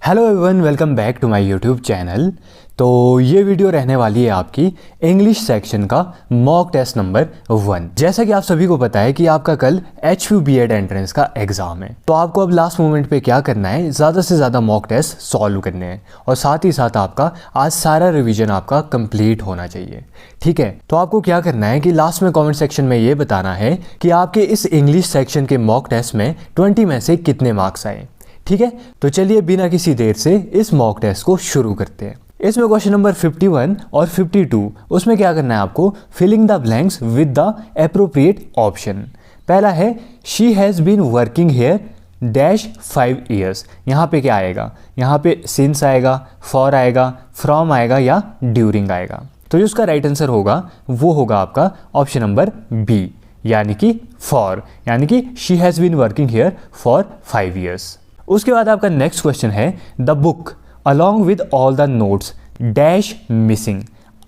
Hello everyone, welcome back to my YouTube channel. तो ये video रहने वाली है आपकी इंग्लिश सेक्शन का मॉक टेस्ट नंबर 1। जैसा कि आप सभी को पता है कि आपका कल HU B.Ed एंट्रेंस का एग्जाम है, तो आपको अब लास्ट मोमेंट पे क्या करना है, ज़्यादा से ज़्यादा मॉक टेस्ट सॉल्व करने हैं और साथ ही साथ आपका आज सारा रिवीजन आपका कंप्लीट होना चाहिए। ठीक है, तो आपको क्या करना है कि लास्ट में कमेंट सेक्शन में ये बताना है कि आपके इस इंग्लिश सेक्शन के मॉक टेस्ट में 20 में से कितने मार्क्स आए। ठीक है, तो चलिए बिना किसी देर से इस मॉक टेस्ट को शुरू करते हैं। इसमें क्वेश्चन नंबर 51 और 52, उसमें क्या करना है आपको, filling the blanks with the appropriate option. पहला है she has been working here dash 5 years। यहाँ पे क्या आएगा, यहाँ पे सिंस आएगा, फॉर आएगा, फ्रॉम आएगा या ड्यूरिंग आएगा। तो जो उसका राइट आंसर होगा वो होगा आपका ऑप्शन नंबर बी, यानी कि फॉर, यानी कि she has been working here for 5 years। उसके बाद आपका नेक्स्ट क्वेश्चन है the book along with all the notes dash missing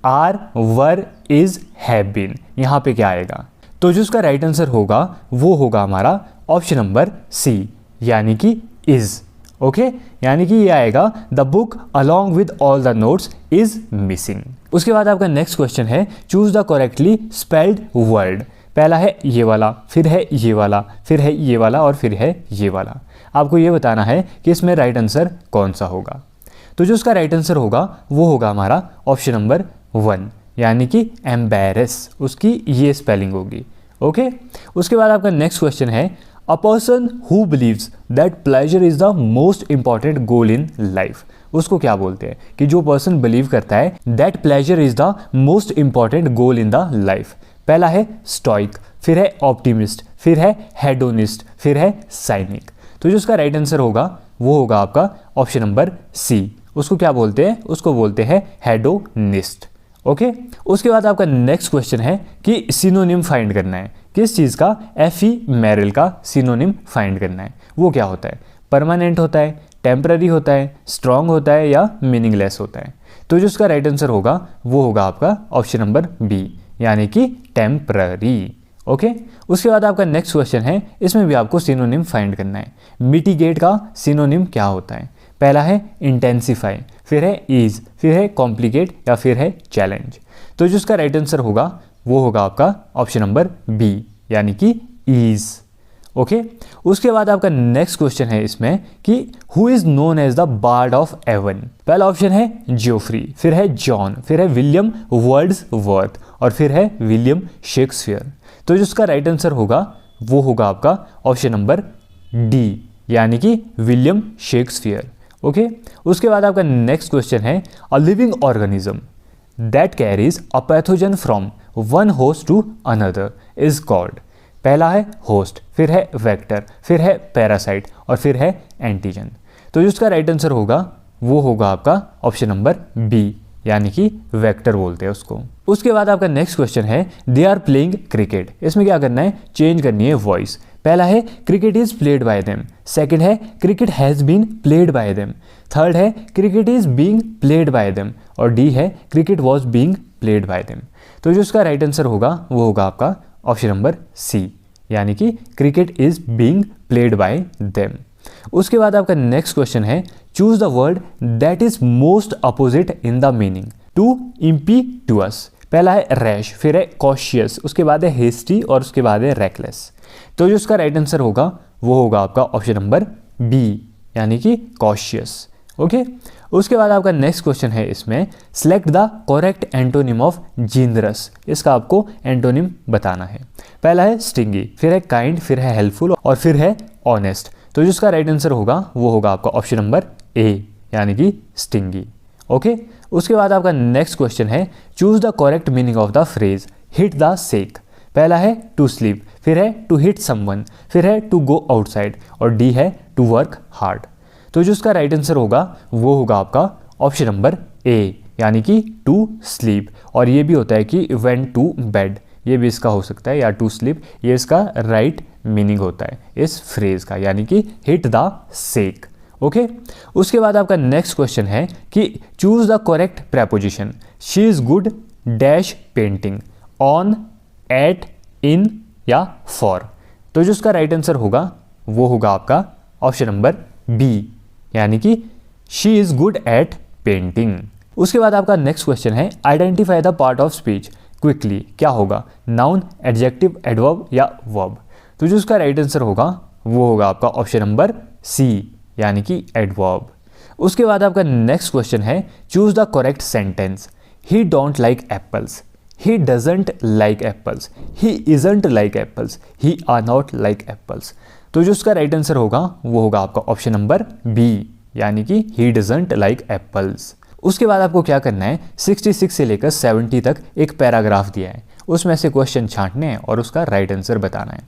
are were is have been. यहाँ पे क्या आएगा, तो जो उसका राइट आंसर होगा वो होगा हमारा ऑप्शन नंबर सी, यानी कि इज। ओके, यानी कि ये आएगा the book along with all the notes is missing. उसके बाद आपका नेक्स्ट क्वेश्चन है choose the correctly spelled word. पहला है ये वाला, फिर है ये वाला, फिर है ये वाला और फिर है ये वाला। आपको ये बताना है कि इसमें राइट आंसर कौन सा होगा। तो जो उसका राइट आंसर होगा वो होगा हमारा ऑप्शन नंबर 1, यानी कि एम्बैरेस, उसकी ये स्पेलिंग होगी। ओके, उसके बाद आपका नेक्स्ट क्वेश्चन है a person who believes that pleasure is the most important goal in life. उसको क्या बोलते हैं कि जो पर्सन बिलीव करता है that pleasure is the most important goal in the life. पहला है स्टोइक, फिर है ऑप्टिमिस्ट, फिर है हेडोनिस्ट, फिर है साइनिक। तो जो उसका राइट आंसर होगा वो होगा आपका ऑप्शन नंबर सी। उसको क्या बोलते हैं, उसको बोलते हैं हेडोनिस्ट। ओके, उसके बाद आपका नेक्स्ट क्वेश्चन है कि सिनोनिम फाइंड करना है। किस चीज़ का, एफीमेरल का सिनोनिम फाइंड करना है। वो क्या होता है, परमानेंट होता है, टेम्पररी होता है, स्ट्रॉन्ग होता है या मीनिंगलेस होता है। तो जो उसका राइट आंसर होगा वो होगा आपका ऑप्शन नंबर बी, यानी कि टेम्पररी। ओके, उसके बाद आपका नेक्स्ट क्वेश्चन है, इसमें भी आपको सिनोनिम फाइंड करना है। मिटिगेट का सिनोनिम क्या होता है। पहला है इंटेंसिफाई, फिर है ईज, फिर है कॉम्प्लिकेट या फिर है चैलेंज। तो जो उसका राइट आंसर होगा वो होगा आपका ऑप्शन नंबर बी, यानी कि ईज। ओके, उसके बाद आपका नेक्स्ट क्वेश्चन है इसमें कि who is known as the bard of Avon. पहला ऑप्शन है जियोफ्री, फिर है जॉन, फिर है विलियम वर्ड्सवर्थ और फिर है विलियम शेक्सपियर। तो जिसका राइट आंसर होगा वो होगा आपका ऑप्शन नंबर डी, यानी कि विलियम शेक्सपियर। ओके, उसके बाद आपका नेक्स्ट क्वेश्चन है a living organism that carries a pathogen from one host to another is called. पहला है होस्ट, फिर है वेक्टर, फिर है पैरासाइट और फिर है एंटीजन। तो जिसका राइट आंसर होगा वो होगा आपका ऑप्शन नंबर बी, यानी कि वेक्टर बोलते हैं उसको। उसके बाद आपका नेक्स्ट क्वेश्चन है दे आर प्लेइंग क्रिकेट। इसमें क्या करना है, चेंज करनी है वॉइस। पहला है cricket is played by them, second है cricket has been played by them, third है cricket is being played by them और डी है cricket was being played by them. तो जो उसका राइट आंसर होगा वो होगा आपका ऑप्शन नंबर सी, यानी कि cricket is being played by them. उसके बाद आपका नेक्स्ट क्वेश्चन है choose the word that is most opposite in the meaning to impetuous. पहला है रैश, फिर है कॉशियस, उसके बाद है हेस्टी और उसके बाद है रेकलेस। तो जो उसका राइट आंसर होगा वो होगा आपका ऑप्शन नंबर बी, यानी कि कॉशियस। ओके, उसके बाद आपका नेक्स्ट क्वेश्चन है इसमें select the correct antonym of generous. इसका आपको एंटोनिम बताना है। पहला है स्टिंगी, फिर है काइंड, फिर है हेल्पफुल और फिर है ऑनेस्ट। तो जिसका राइट आंसर होगा वो होगा आपका ऑप्शन नंबर ए, यानी कि स्टिंगी। ओके, उसके बाद आपका नेक्स्ट क्वेश्चन है choose the correct meaning of the phrase hit the sake. पहला है टू स्लीप, फिर है टू हिट समवन, फिर है टू गो आउटसाइड और डी है टू वर्क हार्ड। तो जो उसका राइट आंसर होगा वो होगा आपका ऑप्शन नंबर ए, यानी कि टू स्लीप। और ये भी होता है कि वेन टू बेड, ये भी इसका हो सकता है, या टू स्लीप, ये इसका राइट मीनिंग होता है इस फ्रेज का, यानी कि हिट द सेक। ओके, उसके बाद आपका नेक्स्ट क्वेश्चन है कि choose the correct preposition she is good dash painting on, at, in या फॉर। तो जो उसका राइट आंसर होगा वो होगा आपका ऑप्शन नंबर बी, यानी कि she is good at painting. उसके बाद आपका नेक्स्ट क्वेश्चन है identify the part of speech quickly. क्या होगा, नाउन, एडजेक्टिव, एडवर्ब या वर्ब। तो जो उसका राइट आंसर होगा वो होगा आपका ऑप्शन नंबर सी, यानी कि एडवर्ब। उसके बाद आपका नेक्स्ट क्वेश्चन है choose the correct sentence. He don't like apples, he doesn't like apples, he isn't like apples, he are not like apples. तो जो उसका राइट आंसर होगा वो होगा आपका ऑप्शन नंबर बी, यानी कि ही डजंट लाइक एप्पल्स। उसके बाद आपको क्या करना है, 66 से लेकर 70 तक एक पैराग्राफ दिया है, उसमें से क्वेश्चन छांटने हैं और उसका राइट आंसर बताना है।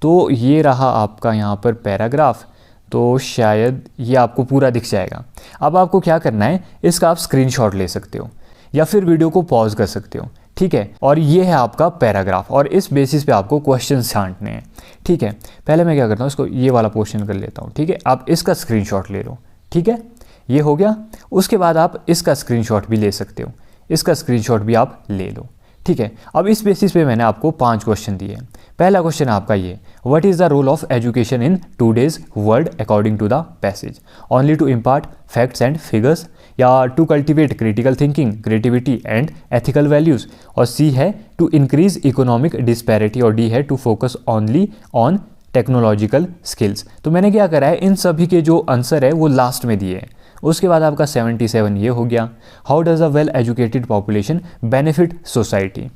तो ये रहा आपका यहाँ पर पैराग्राफ, तो शायद ये आपको पूरा दिख जाएगा। अब आपको क्या करना है, इसका आप स्क्रीनशॉट ले सकते हो या फिर वीडियो को पॉज कर सकते हो, ठीक है। और ये है आपका पैराग्राफ और इस बेसिस पे आपको क्वेश्चन छांटने हैं, ठीक है। पहले मैं क्या करता हूँ, इसको ये वाला पोर्शन कर लेता हूँ, ठीक है। आप इसका स्क्रीनशॉट ले लो, ठीक है, ये हो गया। उसके बाद आप इसका स्क्रीनशॉट भी ले सकते हो, इसका स्क्रीनशॉट भी आप ले लो, ठीक है। अब इस बेसिस पे मैंने आपको 5 क्वेश्चन दिए हैं। पहला क्वेश्चन आपका ये, what is the role of education in today's world according to the passage, only to impart facts and figures, या to cultivate critical thinking, creativity and ethical values, और सी है टू इंक्रीज इकोनॉमिक डिस्पैरिटी, और D है to focus only on technological skills. तो मैंने क्या करा है, इन सभी के जो आंसर है वो लास्ट में दिए हैं। उसके बाद आपका 77 ये हो गया, how does a well educated population benefit society.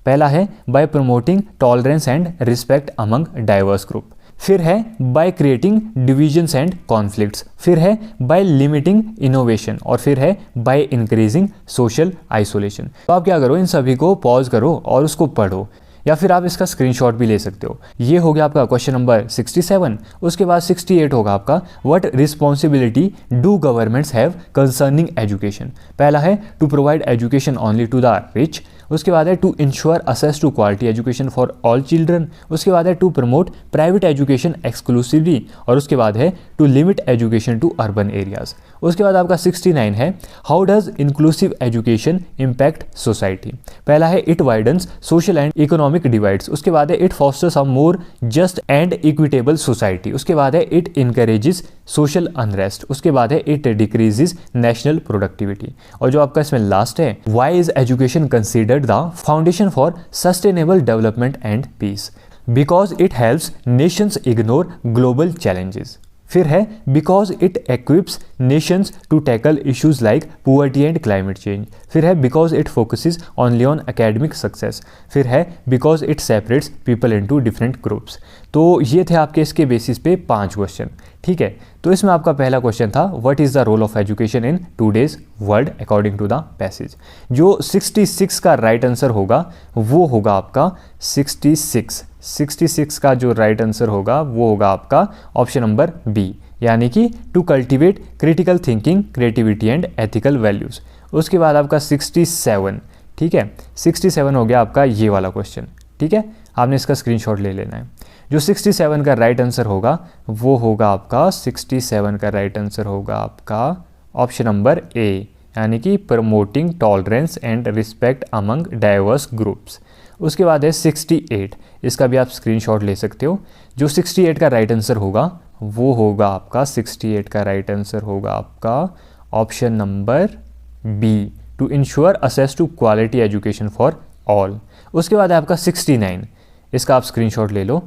पहला है bye promoting tolerance and respect among diverse group, फिर है by creating divisions and conflicts, फिर है बाय लिमिटिंग इनोवेशन, और फिर है बाय इंक्रीजिंग सोशल आइसोलेशन। तो आप क्या करो, इन सभी को पॉज करो और उसको पढ़ो, या फिर आप इसका स्क्रीनशॉट भी ले सकते हो। ये हो गया आपका क्वेश्चन नंबर 67। उसके बाद 68 होगा आपका, what responsibility do governments have concerning education. पहला है to provide education only to the rich, उसके बाद है to ensure access to quality education for all children, उसके बाद है to promote private education exclusively, और उसके बाद है to limit education to urban areas. उसके बाद आपका 69 है, how does inclusive education impact society. पहला है it widens social and economic divides, उसके बाद है it fosters a more just and equitable society, उसके बाद है इट इनकरेजेस सोशल अनरेस्ट, उसके बाद है इट डिक्रीजेस नेशनल प्रोडक्टिविटी, और जो आपका इसमें लास्ट है, why is education considered the foundation for sustainable development and peace, because it helps nations ignore global challenges, फिर है because it equips nations to tackle issues like poverty and climate change, फिर है because it focuses only on academic success, फिर है because it separates people into different groups. तो ये थे आपके इसके बेसिस पे 5 क्वेश्चन, ठीक है। तो इसमें आपका पहला क्वेश्चन था, what is the role of education in today's world according to the passage. जो 66 का राइट आंसर होगा वो होगा आपका 66 का जो राइट आंसर होगा वो होगा आपका ऑप्शन नंबर बी, यानी कि to cultivate critical thinking, creativity and ethical values. उसके बाद आपका 67, ठीक है, 67 हो गया आपका ये वाला क्वेश्चन, ठीक है। आपने इसका स्क्रीनशॉट ले लेना है। जो 67 का राइट आंसर होगा वो होगा आपका 67 का राइट आंसर होगा आपका ऑप्शन नंबर ए, यानी कि promoting tolerance and respect among diverse groups. उसके बाद है 68, इसका भी आप स्क्रीनशॉट ले सकते हो। जो 68 का राइट आंसर होगा वो होगा आपका 68 का राइट आंसर होगा आपका option number B, to ensure access to quality education for all. उसके बाद है आपका 69, इसका आप स्क्रीनशॉट ले लो।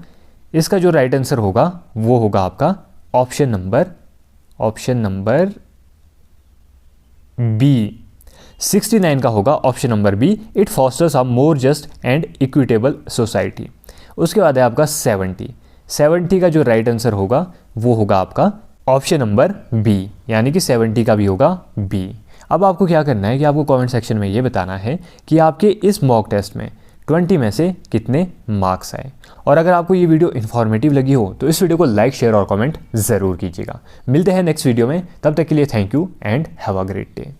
इसका जो राइट आंसर होगा वो होगा आपका ऑप्शन नंबर बी, 69 का होगा option number B, it fosters a more just and equitable society. उसके बाद है आपका 70 का जो राइट आंसर होगा वो होगा आपका ऑप्शन नंबर बी, यानी कि 70 का भी होगा बी। अब आपको क्या करना है कि आपको कमेंट सेक्शन में ये बताना है कि आपके इस मॉक टेस्ट में 20 में से कितने मार्क्स आए। और अगर आपको ये वीडियो इन्फॉर्मेटिव लगी हो तो इस वीडियो को लाइक, शेयर और कमेंट ज़रूर कीजिएगा। मिलते हैं नेक्स्ट वीडियो में, तब तक के लिए thank you and have a great day.